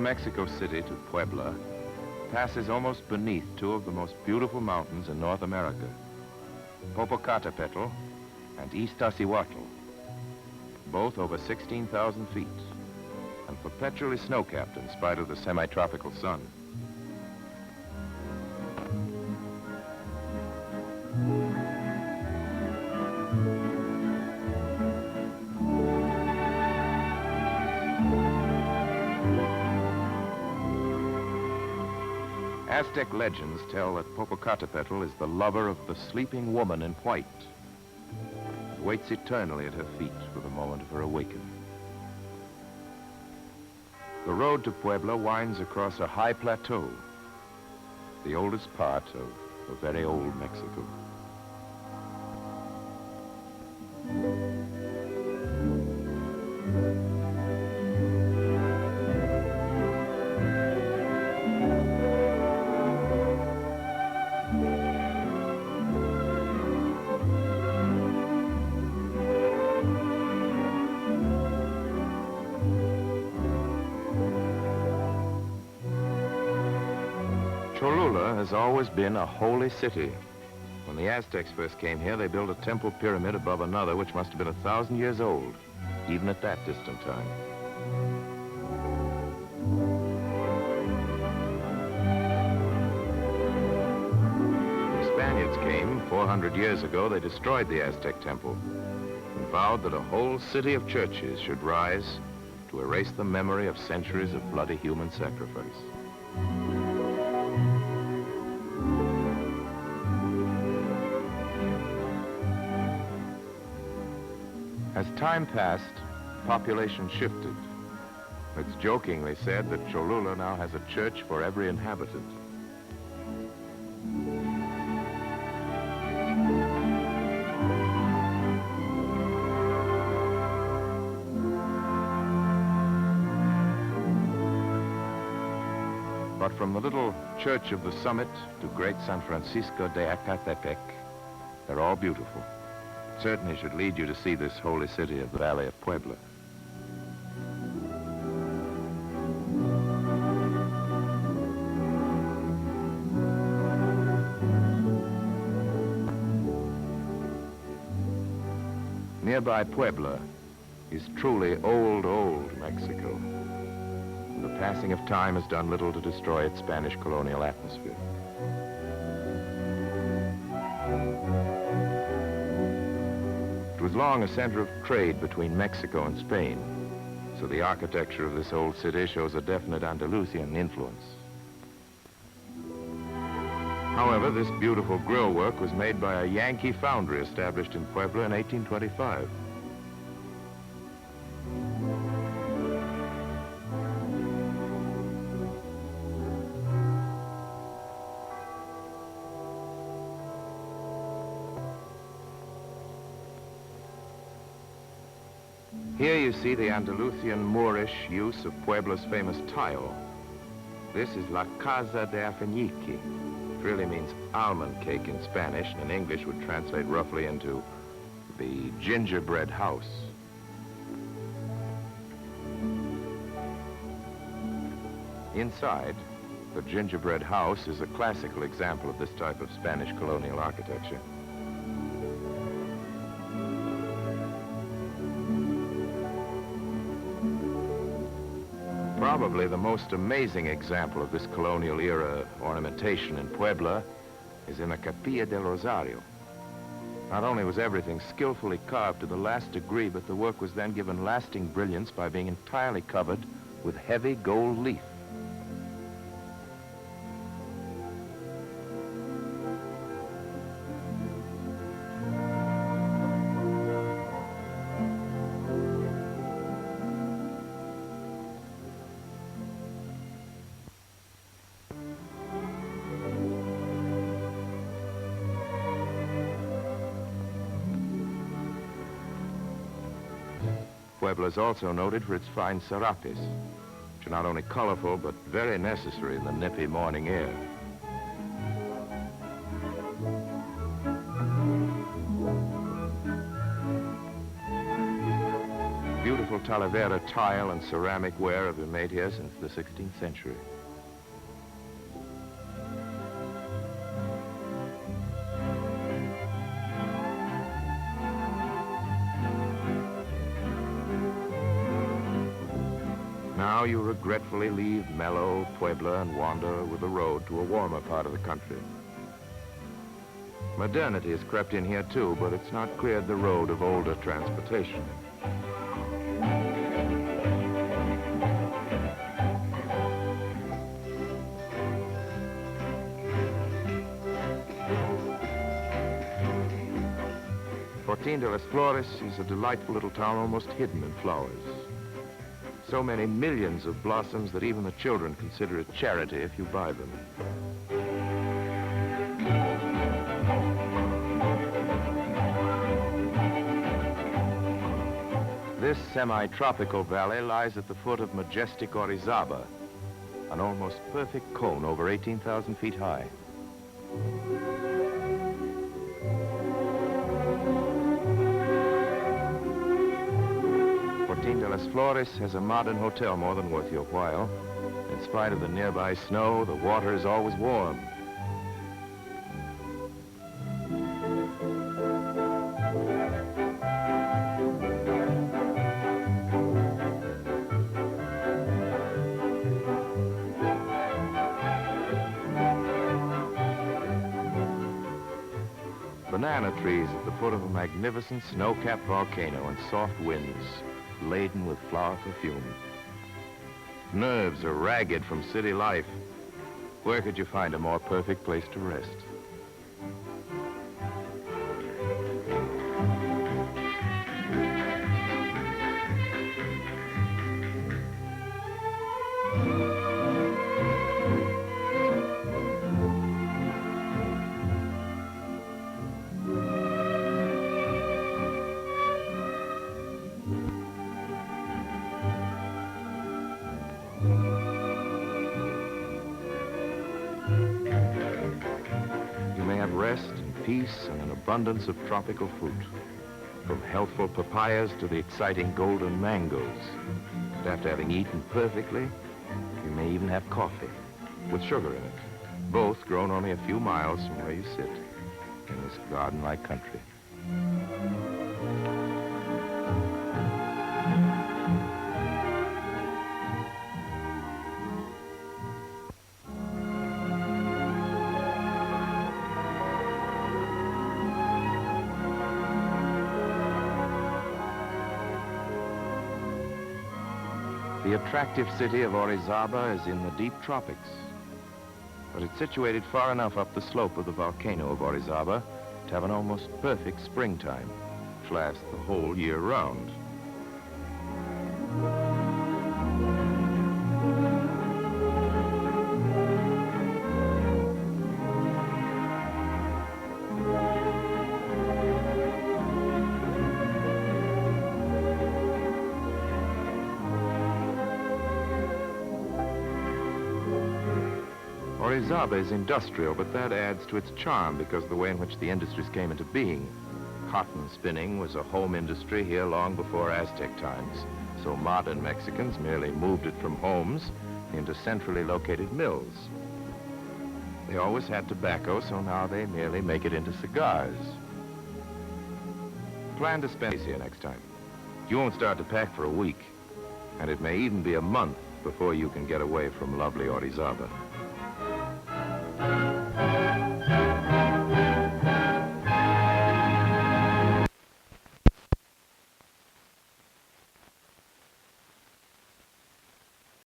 from Mexico City to Puebla passes almost beneath two of the most beautiful mountains in North America, Popocatepetl and Iztaccihuatl, both over 16,000 feet and perpetually snow-capped in spite of the semi-tropical sun. Aztec legends tell that Popocatepetl is the lover of the sleeping woman in white, who waits eternally at her feet for the moment of her awakening. The road to Puebla winds across a high plateau, the oldest part of a very old Mexico. Cholula has always been a holy city. When the Aztecs first came here, they built a temple pyramid above another which must have been 1,000 years old, even at that distant time. When the Spaniards came 400 years ago, they destroyed the Aztec temple and vowed that a whole city of churches should rise to erase the memory of centuries of bloody human sacrifice. As time passed, population shifted. It's jokingly said that Cholula now has a church for every inhabitant. But from the little church of the summit to great San Francisco de Acatepec, they're all beautiful. Certainly should lead you to see this holy city of the Valley of Puebla. Nearby Puebla is truly old Mexico. And the passing of time has done little to destroy its Spanish colonial atmosphere. It was long a center of trade between Mexico and Spain, so the architecture of this old city shows a definite Andalusian influence. However, this beautiful grill work was made by a Yankee foundry established in Puebla in 1825. Here you see the Andalucian-Moorish use of Puebla's famous tile. This is La Casa de Alfenique. It really means almond cake in Spanish, and in English would translate roughly into the gingerbread house. Inside, the gingerbread house is a classical example of this type of Spanish colonial architecture. Probably the most amazing example of this colonial era ornamentation in Puebla is in the Capilla del Rosario. Not only was everything skillfully carved to the last degree, but the work was then given lasting brilliance by being entirely covered with heavy gold leaf. Puebla is also noted for its fine serapes, which are not only colorful, but very necessary in the nippy morning air. beautiful Talavera tile and ceramic ware have been made here since the 16th century. Now you regretfully leave mellow Puebla and wander with the road to a warmer part of the country. Modernity has crept in here too, but it's not cleared the road of older transportation. Fortin de Las Flores is a delightful little town almost hidden in flowers. So many millions of blossoms that even the children consider it charity if you buy them. This semi-tropical valley lies at the foot of majestic Orizaba, an almost perfect cone over 18,000 feet high. Fortin de Las Flores has a modern hotel more than worth your while. In spite of the nearby snow, the water is always warm. Banana trees at the foot of a magnificent snow-capped volcano and soft winds laden with flower perfume. Nerves are ragged from city life. Where could you find a more perfect place to rest? Rest and peace and an abundance of tropical fruit. From healthful papayas to the exciting golden mangoes. And after having eaten perfectly, you may even have coffee with sugar in it. Both grown only a few miles from where you sit in this garden-like country. The attractive city of Orizaba is in the deep tropics, but it's situated far enough up the slope of the volcano of Orizaba to have an almost perfect springtime, which lasts the whole year round. Orizaba is industrial, but that adds to its charm because of the way in which the industries came into being. Cotton spinning was a home industry here long before Aztec times, so modern Mexicans merely moved it from homes into centrally located mills. They always had tobacco, so now they merely make it into cigars. Plan to spend days here next time. You won't start to pack for a week, and it may even be a month before you can get away from lovely Orizaba.